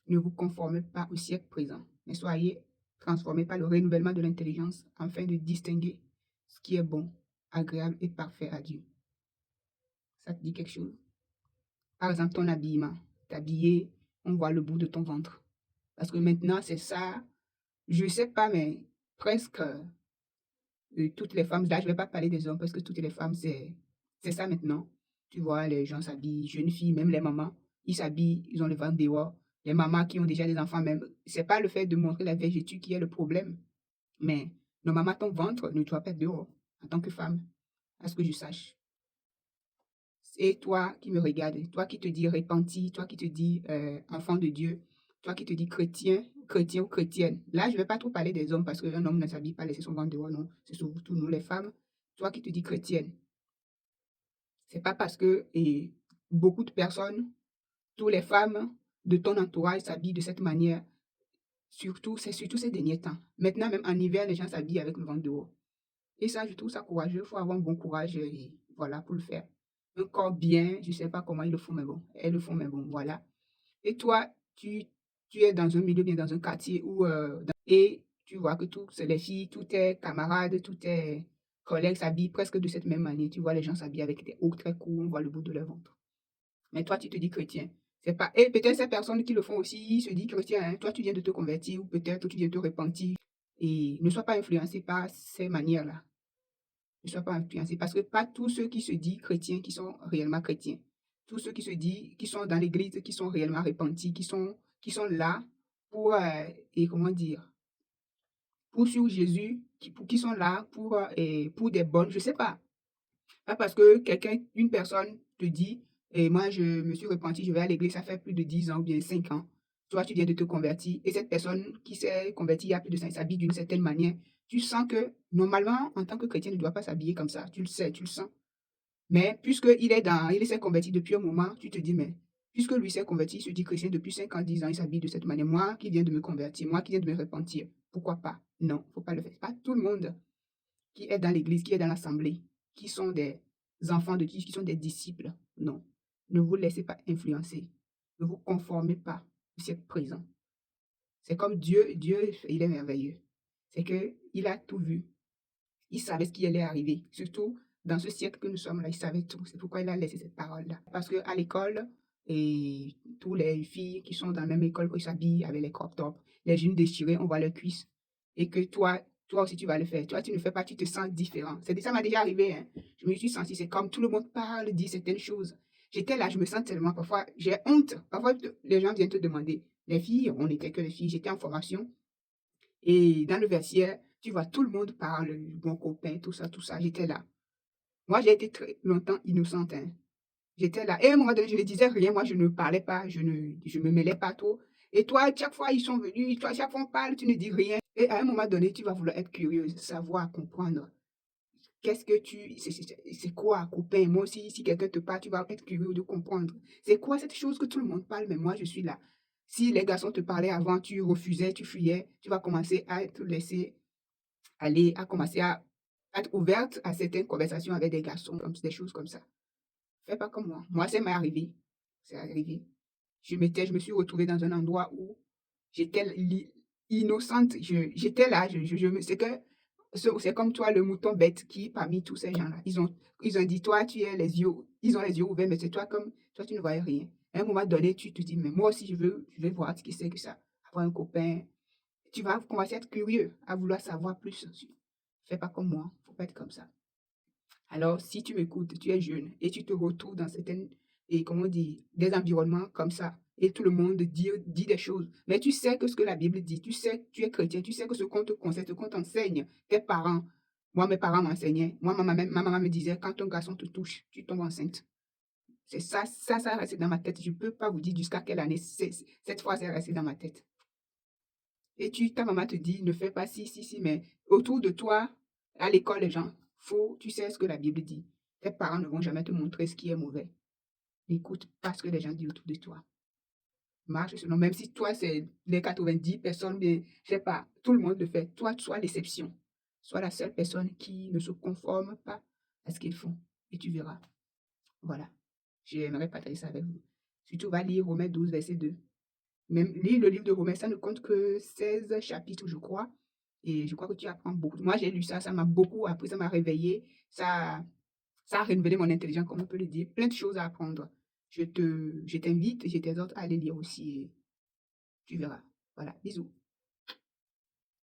Ne vous conformez pas au siècle présent, mais soyez transformés par le renouvellement de l'intelligence afin de distinguer ce qui est bon, agréable et parfait à Dieu. Ça te dit quelque chose? Par exemple, ton habillement. T'habiller, on voit le bout de ton ventre. Parce que maintenant, c'est ça. Je sais pas, mais presque toutes les femmes, là, je vais pas parler des hommes parce que toutes les femmes, c'est ça maintenant. Tu vois, les gens s'habillent, jeunes filles, même les mamans, ils s'habillent, ils ont le ventre dehors. Les mamans qui ont déjà des enfants, même, c'est pas le fait de montrer la vergeture qui est le problème. Mais normalement, ton ventre ne doit pas être dehors en tant que femme, à ce que je sache. Et toi qui me regardes, toi qui te dis repenti, toi qui te dis enfant de Dieu, toi qui te dis chrétien, chrétien ou chrétienne. Là, je ne vais pas trop parler des hommes parce qu'un homme ne s'habille pas laisser son ventre dehors, non. C'est surtout nous les femmes. Toi qui te dis chrétienne, c'est pas parce que beaucoup de personnes, toutes les femmes de ton entourage s'habillent de cette manière. C'est surtout ces derniers temps. Maintenant, même en hiver, les gens s'habillent avec le ventre dehors. Et ça, je trouve ça courageux. Il faut avoir un bon courage et voilà, pour le faire. Un corps bien, je ne sais pas comment ils le font, mais bon, elles le font, mais bon, voilà. Et toi, tu es dans un milieu, bien dans un quartier où, et tu vois que toutes les filles, tous tes camarades, tous tes collègues s'habillent presque de cette même manière. Tu vois, les gens s'habillent avec des hauts très courts, on voit le bout de leur ventre. Mais toi, tu te dis chrétien. C'est pas... Et peut-être ces personnes qui le font aussi se disent chrétien, hein. Toi, tu viens de te convertir ou peut-être tu viens de te repentir. Et ne sois pas influencé par ces manières-là. Ne sois pas influencé parce que pas tous ceux qui se disent chrétiens qui sont réellement chrétiens. Tous ceux qui se disent, qui sont dans l'église, qui sont réellement repentis, qui sont là pour, et comment dire, pour suivre Jésus, qui sont là pour des bonnes, je sais pas. Pas parce que une personne te dit, et moi je me suis repenti, je vais à l'église, ça fait plus de 10 ans ou bien 5 ans. Toi, tu viens de te convertir et cette personne qui s'est convertie il y a plus de 5 ans s'habille d'une certaine manière. Tu sens que normalement, en tant que chrétien, ne doit pas s'habiller comme ça. Tu le sais, tu le sens. Mais il s'est converti depuis un moment, tu te dis, mais puisque lui s'est converti, il se dit chrétien depuis 5 ans, 10 ans, il s'habille de cette manière. Moi qui viens de me convertir, moi qui viens de me repentir, pourquoi pas? Non, faut pas le faire. Pas tout le monde qui est dans l'église, qui est dans l'assemblée, qui sont des enfants de Dieu, qui sont des disciples. Non. Ne vous laissez pas influencer. Ne vous conformez pas au siècle présent. C'est comme Dieu, il est merveilleux. C'est que il a tout vu. Il savait ce qui allait arriver. Surtout dans ce siècle que nous sommes là, il savait tout. C'est pourquoi il a laissé cette parole-là. Parce qu'à l'école, et tous les filles qui sont dans la même école, ils s'habillent avec les crop tops, les jeans déchirés, on voit leurs cuisses. Et que toi aussi, tu vas le faire. Toi, tu ne fais pas, tu te sens différent. Ça m'a déjà arrivé, hein. Je me suis sentie, c'est comme tout le monde parle, dit certaines choses. J'étais là, je me sens tellement, parfois, j'ai honte. Parfois, les gens viennent te demander. Les filles, on n'était que les filles, j'étais en formation. Et dans le vestiaire, tu vois, tout le monde parle, mon copain, tout ça, tout ça. J'étais là. Moi, j'ai été très longtemps innocente, hein. J'étais là. Et à un moment donné, je ne disais rien. Moi, je ne parlais pas. Je me mêlais pas trop. Et toi, chaque fois, ils sont venus. Toi, chaque fois, on parle, tu ne dis rien. Et à un moment donné, tu vas vouloir être curieuse, savoir, comprendre. Qu'est-ce que c'est quoi, copain? Moi aussi, si quelqu'un te parle, tu vas être curieux de comprendre. C'est quoi cette chose que tout le monde parle, mais moi, je suis là. Si les garçons te parlaient avant, tu refusais, tu fuyais, tu vas commencer à te laisser aller, à commencer à être ouverte à certaines conversations avec des garçons, comme des choses comme ça. Fais pas comme moi. Moi, ça m'est arrivé. C'est arrivé. Je me suis retrouvée dans un endroit où j'étais innocente. J'étais là. C'est que c'est comme toi, le mouton bête qui, parmi tous ces gens-là, ils ont dit, toi, tu es les yeux, ils ont les yeux ouverts, mais c'est toi comme, toi, tu ne voyais rien. À un moment donné, tu te dis, mais moi aussi, je veux voir ce que c'est que ça. Avoir un copain. Tu vas commencer à être curieux, à vouloir savoir plus. Fais pas comme moi. Faut pas être comme ça. Alors, si tu m'écoutes, tu es jeune et tu te retrouves dans certaines, et comment on dit, des environnements comme ça, et tout le monde dit des choses, mais tu sais que ce que la Bible dit, tu sais que tu es chrétien, tu sais que ce qu'on te conseille, ce qu'on t'enseigne, tes parents, moi, mes parents m'enseignaient, moi, ma maman me disait, quand un garçon te touche, tu tombes enceinte. C'est ça reste dans ma tête. Je ne peux pas vous dire jusqu'à quelle année cette phrase est restée dans ma tête. Et ta maman te dit, ne fais pas ci, ci, ci, mais autour de toi, à l'école, les gens, tu sais ce que la Bible dit. Tes parents ne vont jamais te montrer ce qui est mauvais. N'écoute pas ce que les gens disent autour de toi. Marche selon, même si toi, c'est les 90 personnes, mais je sais pas, tout le monde le fait. Toi, sois l'exception. Sois la seule personne qui ne se conforme pas à ce qu'ils font. Et tu verras. Voilà. J'aimerais partager ça avec vous. Surtout, va lire Romains 12, verset 2. Même lis le livre de Romains, ça ne compte que 16 chapitres, je crois. Et je crois que tu apprends beaucoup. Moi, j'ai lu ça, ça m'a beaucoup appris, ça m'a réveillé, ça a renouvelé mon intelligence, comme on peut le dire. Plein de choses à apprendre. Je t'invite, je t'exhorte à aller lire aussi et tu verras. Voilà, bisous.